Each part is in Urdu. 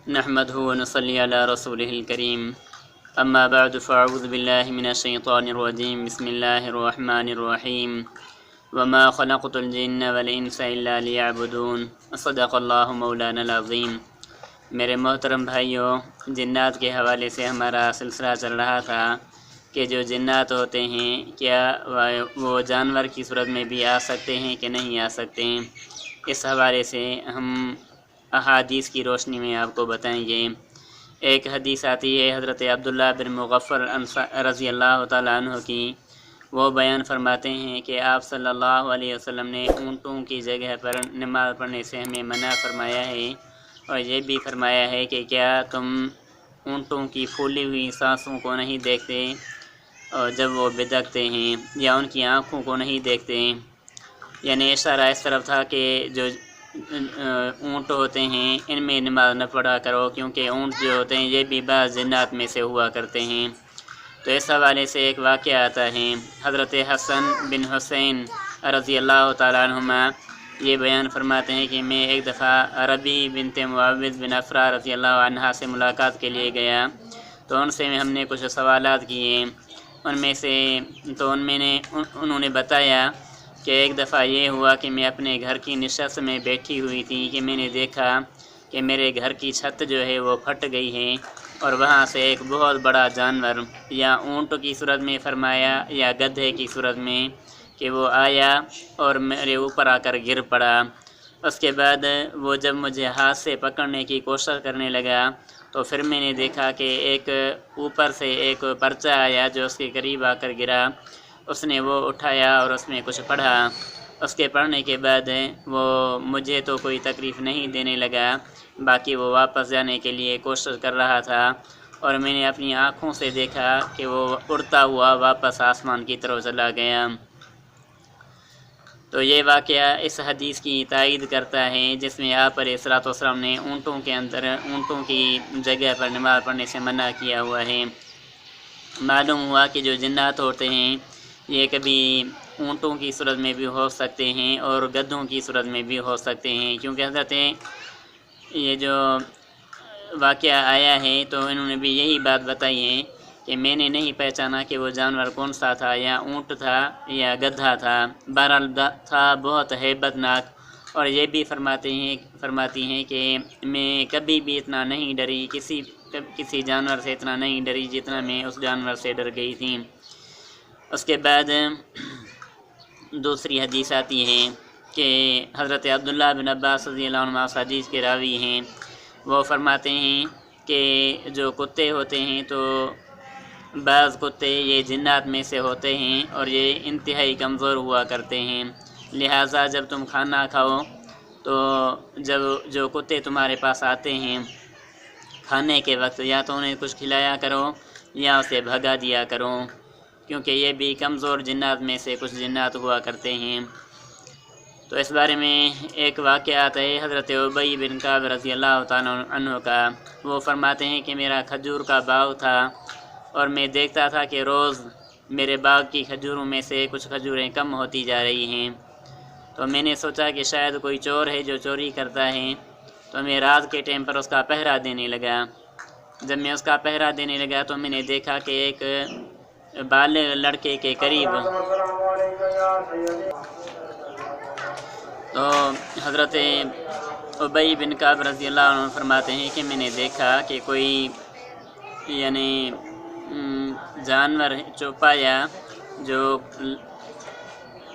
نحمده ونصلي على رسوله الكريم اما بعد فاعوذ بالله من الشيطان الرجيم بسم الله الرحمن الرحيم وما خلقت الجن والانس الا ليعبدون صدق اللہ مولانا العظیم۔ میرے محترم بھائیوں، جنات کے حوالے سے ہمارا سلسلہ چل رہا تھا کہ جو جنات ہوتے ہیں کیا وہ جانور کی صورت میں بھی آ سکتے ہیں کہ نہیں آ سکتے ہیں۔ اس حوالے سے ہم احادیث کی روشنی میں آپ کو بتائیں گے۔ ایک حدیث آتی ہے حضرت عبداللہ بن مغفر رضی اللہ تعالیٰ عنہ کی، وہ بیان فرماتے ہیں کہ آپ صلی اللہ علیہ وسلم نے اونٹوں کی جگہ پر نماز پڑھنے سے ہمیں منع فرمایا ہے، اور یہ بھی فرمایا ہے کہ کیا تم اونٹوں کی پھولی ہوئی سانسوں کو نہیں دیکھتے اور جب وہ بدکتے ہیں، یا ان کی آنکھوں کو نہیں دیکھتے۔ یعنی اشارہ اس طرف تھا کہ جو اونٹ ہوتے ہیں ان میں نماز نہ پڑھا کرو، کیونکہ اونٹ جو ہوتے ہیں یہ بھی بعض جنات میں سے ہوا کرتے ہیں۔ تو اس حوالے سے ایک واقعہ آتا ہے، حضرت حسن بن حسین رضی اللہ تعالیٰ عنہما یہ بیان فرماتے ہیں کہ میں ایک دفعہ ربی بنت معوذ بن افرا رضی اللہ عنہا سے ملاقات کے لیے گیا، تو ان سے ہم نے کچھ سوالات کیے۔ انہوں نے بتایا کہ ایک دفعہ یہ ہوا کہ میں اپنے گھر کی نشست میں بیٹھی ہوئی تھی کہ میں نے دیکھا کہ میرے گھر کی چھت جو ہے وہ پھٹ گئی ہے، اور وہاں سے ایک بہت بڑا جانور، یا اونٹ کی صورت میں فرمایا یا گدھے کی صورت میں، کہ وہ آیا اور میرے اوپر آ کر گر پڑا۔ اس کے بعد وہ جب مجھے ہاتھ سے پکڑنے کی کوشش کرنے لگا تو پھر میں نے دیکھا کہ ایک اوپر سے ایک پرچہ آیا جو اس کے قریب آ کر گرا۔ اس نے وہ اٹھایا اور اس میں کچھ پڑھا۔ اس کے پڑھنے کے بعد وہ مجھے تو کوئی تکلیف نہیں دینے لگا، باقی وہ واپس جانے کے لیے کوشش کر رہا تھا، اور میں نے اپنی آنکھوں سے دیکھا کہ وہ اڑتا ہوا واپس آسمان کی طرف چلا گیا۔ تو یہ واقعہ اس حدیث کی تائید کرتا ہے جس میں آپ علیہ الصلوۃ والسلام نے اونٹوں کی جگہ پر نماز پڑھنے سے منع کیا ہوا ہے۔ معلوم ہوا کہ جو جنات ہوتے ہیں یہ کبھی اونٹوں کی صورت میں بھی ہو سکتے ہیں اور گدھوں کی صورت میں بھی ہو سکتے ہیں، کیونکہ حضرت یہ جو واقعہ آیا ہے تو انہوں نے بھی یہی بات بتائی ہے کہ میں نے نہیں پہچانا کہ وہ جانور کون سا تھا، یا اونٹ تھا یا گدھا تھا، بہرحال تھا بہت ہیبت ناک۔ اور یہ بھی فرماتی ہیں کہ میں کبھی بھی اتنا نہیں ڈری، کسی جانور سے اتنا نہیں ڈری جتنا میں اس جانور سے ڈر گئی تھی۔ اس کے بعد دوسری حدیث آتی ہے کہ حضرت عبداللہ بن عباس رضی اللہ عنہ اس حدیث کے راوی ہیں، وہ فرماتے ہیں کہ جو کتے ہوتے ہیں تو بعض کتے یہ جنات میں سے ہوتے ہیں اور یہ انتہائی کمزور ہوا کرتے ہیں، لہٰذا جب تم کھانا کھاؤ تو جو کتے تمہارے پاس آتے ہیں کھانے کے وقت، یا تو انہیں کچھ کھلایا کرو یا اسے بھگا دیا کرو، کیونکہ یہ بھی کمزور جنات میں سے کچھ جنات ہوا کرتے ہیں۔ تو اس بارے میں ایک واقعہ آتا ہے حضرت ابی بن کعب رضی اللہ تعالیٰ عنہ کا، وہ فرماتے ہیں کہ میرا کھجور کا باغ تھا اور میں دیکھتا تھا کہ روز میرے باغ کی کھجوروں میں سے کچھ کھجوریں کم ہوتی جا رہی ہیں، تو میں نے سوچا کہ شاید کوئی چور ہے جو چوری کرتا ہے، تو میں رات کے ٹائم پر اس کا پہرا دینے لگا۔ جب میں اس کا پہرا دینے لگا تو میں نے دیکھا کہ ایک بالغ لڑکے کے قریب، تو حضرت ابی بن کعب رضی اللہ عنہ فرماتے ہیں کہ میں نے دیکھا کہ کوئی یعنی جانور چوپایا جو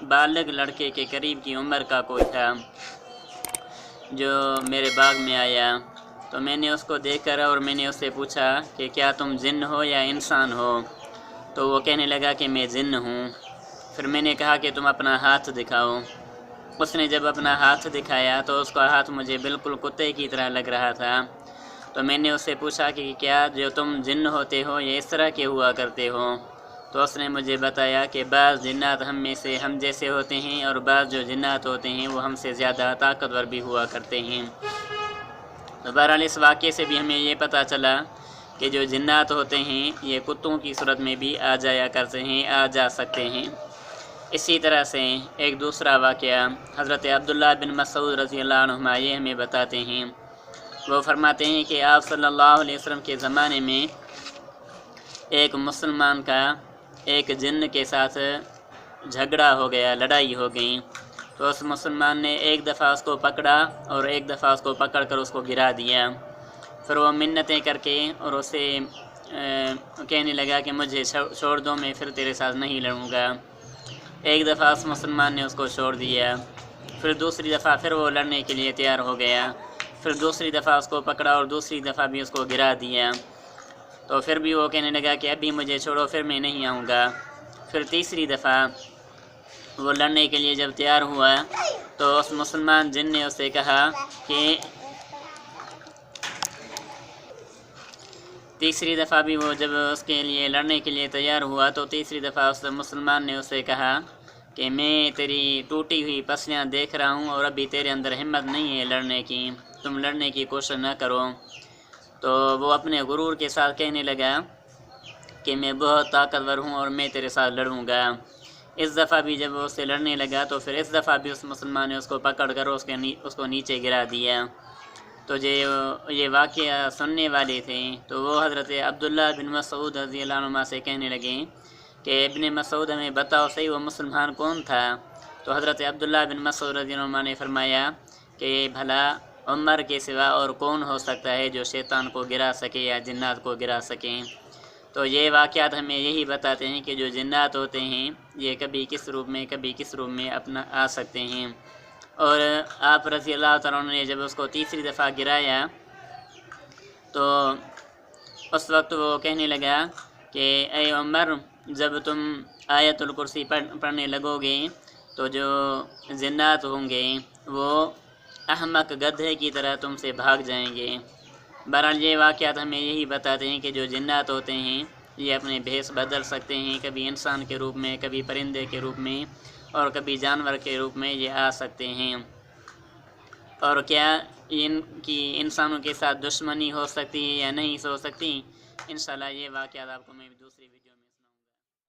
بالغ لڑکے کے قریب کی عمر کا کوئی تھا، جو میرے باغ میں آیا، تو میں نے اس کو دیکھ کر اور میں نے اس سے پوچھا کہ کیا تم جن ہو یا انسان ہو؟ تو وہ کہنے لگا کہ میں جن ہوں۔ پھر میں نے کہا کہ تم اپنا ہاتھ دکھاؤ۔ اس نے جب اپنا ہاتھ دکھایا تو اس کا ہاتھ مجھے بالکل کتے کی طرح لگ رہا تھا، تو میں نے اس سے پوچھا کہ کیا جو تم جن ہوتے ہو یہ اس طرح کے ہوا کرتے ہو؟ تو اس نے مجھے بتایا کہ بعض جنات ہم جیسے ہوتے ہیں، اور بعض جو جنات ہوتے ہیں وہ ہم سے زیادہ طاقتور بھی ہوا کرتے ہیں۔ تو بہرحال اس واقعے سے بھی ہمیں یہ پتہ چلا کہ جو جنات ہوتے ہیں یہ کتوں کی صورت میں بھی آ جا سکتے ہیں۔ اسی طرح سے ایک دوسرا واقعہ حضرت عبداللہ بن مسعود رضی اللہ عنہ یہ ہمیں بتاتے ہیں وہ فرماتے ہیں کہ آپ صلی اللہ علیہ وسلم کے زمانے میں ایک مسلمان کا ایک جن کے ساتھ جھگڑا ہو گیا، لڑائی ہو گئی، تو اس مسلمان نے ایک دفعہ اس کو پکڑا اور ایک دفعہ اس کو پکڑ کر اس کو گرا دیا۔ پھر وہ منتیں کر کے اور اسے کہنے لگا کہ مجھے چھوڑ دو، میں پھر تیرے ساتھ نہیں لڑوں گا۔ ایک دفعہ اس مسلمان نے اس کو چھوڑ دیا، پھر دوسری دفعہ پھر وہ لڑنے کے لیے تیار ہو گیا، پھر دوسری دفعہ اس کو پکڑا اور دوسری دفعہ بھی اس کو گرا دیا، تو پھر بھی وہ کہنے لگا کہ ابھی مجھے چھوڑو، پھر میں نہیں آؤں گا۔ پھر تیسری دفعہ وہ لڑنے کے لیے جب تیار ہوا تو اس مسلمان جن نے اسے کہا کہ تیسری دفعہ بھی وہ جب اس کے لیے لڑنے کے لیے تیار ہوا تو تیسری دفعہ اس مسلمان نے اسے کہا کہ میں تیری ٹوٹی ہوئی پسلیاں دیکھ رہا ہوں اور ابھی تیرے اندر ہمت نہیں ہے لڑنے کی، تم لڑنے کی کوشش نہ کرو۔ تو وہ اپنے غرور کے ساتھ کہنے لگا کہ میں بہت طاقتور ہوں اور میں تیرے ساتھ لڑوں گا۔ اس دفعہ بھی جب وہ اس سے لڑنے لگا تو پھر اس دفعہ بھی اس مسلمان نے اس کو پکڑ کر اس کو نیچے گرا دیا۔ تو یہ واقعہ سننے والے تھے تو وہ حضرت عبداللہ بن مسعود رضی اللہ عنہ سے کہنے لگے کہ ابن مسعود ہمیں بتاؤ صحیح وہ مسلمان کون تھا؟ تو حضرت عبداللہ بن مسعود رضی اللہ عنہ نے فرمایا کہ بھلا عمر کے سوا اور کون ہو سکتا ہے جو شیطان کو گرا سکے یا جنات کو گرا سکیں۔ تو یہ واقعات ہمیں یہی بتاتے ہیں کہ جو جنات ہوتے ہیں یہ کبھی کس روپ میں اپنا آ سکتے ہیں۔ اور آپ رضی اللہ تعالیٰ عنہ نے جب اس کو تیسری دفعہ گرایا تو اس وقت وہ کہنے لگا کہ اے عمر، جب تم آیت الکرسی پڑھنے لگو گے تو جو جنات ہوں گے وہ احمق گدھے کی طرح تم سے بھاگ جائیں گے۔ بہرحال یہ واقعات ہمیں یہی بتاتے ہیں کہ جو جنات ہوتے ہیں یہ اپنے بھیس بدل سکتے ہیں، کبھی انسان کے روپ میں، کبھی پرندے کے روپ میں اور کبھی جانور کے روپ میں یہ آ سکتے ہیں۔ اور کیا ان کی انسانوں کے ساتھ دشمنی ہو سکتی ہے یا نہیں ہو سکتی، انشاءاللہ یہ واقعات آپ کو میں دوسری ویڈیو